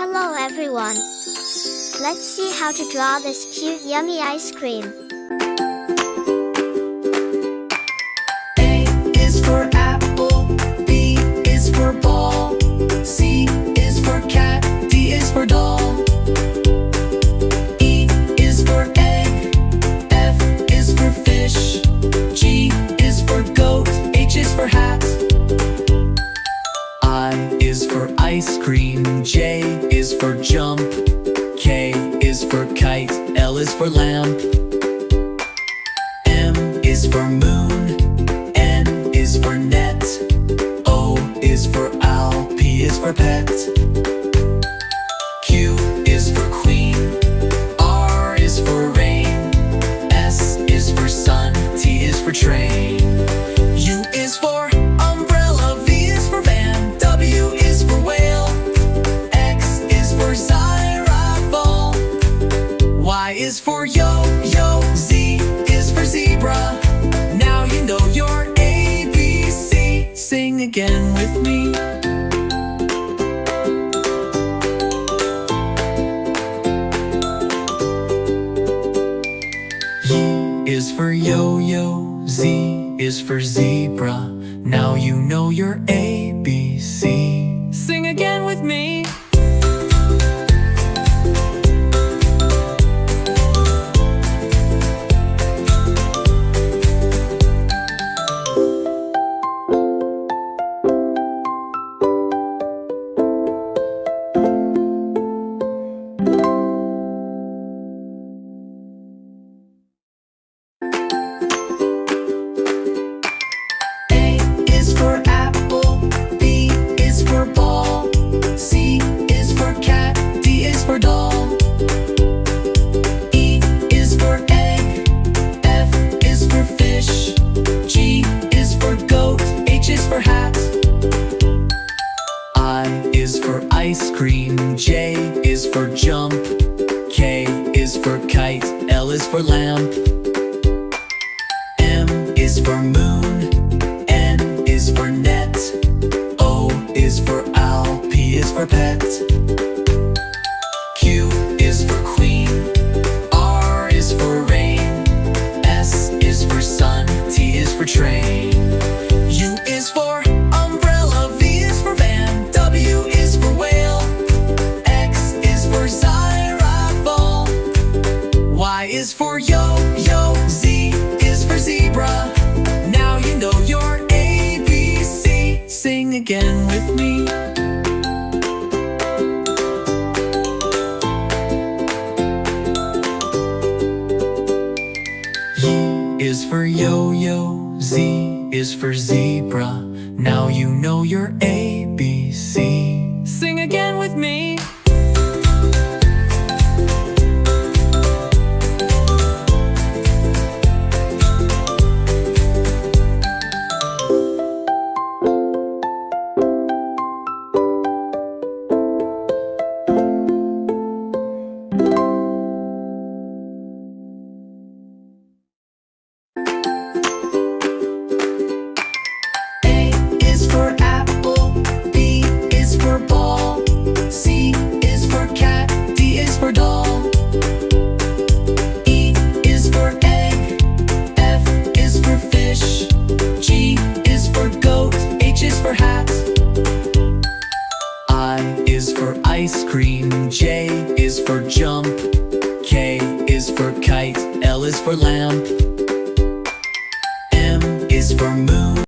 Hello everyone. Let's see how to draw this cute yummy ice cream. A is for apple, B is for ball, C is for cat, D is for doll. E is for egg, F is for fish, G is for goat, H is for hat. I is for ice cream, J is for jump, K is for kite, L is for lamp. M is for moon, N is for net, O is for owl, P is for pet. Q is for queen, R is for rain, S is for sun, T is for train. U is for umbrella, V is for van, W is for whale, X is for xylophone, Y is for yo-yo, Z is for zebra. Now you know your ABC. Sing again with me. Y is for yo-yo, Z is for zebra. Now you know your ABC. Sing again with me. A is for apple, B is for ball, C is for cat, D is for doll. E is for egg, F is for fish, G is for goat, H is for hat. I is for ice cream, J is for jump, K is for kite, L is for lamp. M is for moon, N is for net, O is for owl, P is for pet. Q is for queen, R is for rain, S is for sun, T is for train. U is for umbrella, V is for van, W is for whale, X is for xylophone, Y is for yo-yo, Z is for zebra. Now you know your ABC. Sing again with me. Y is for yo-yo, Z is for zebra. Now you know your ABC. Sing again with me. A is for apple, B is for ball, C is for cat, D is for doll. E is for egg, F is for fish, G is for goat, H is for hat. I is for ice cream, J is for jump, K is for kite, L is for lamp. M is for moon,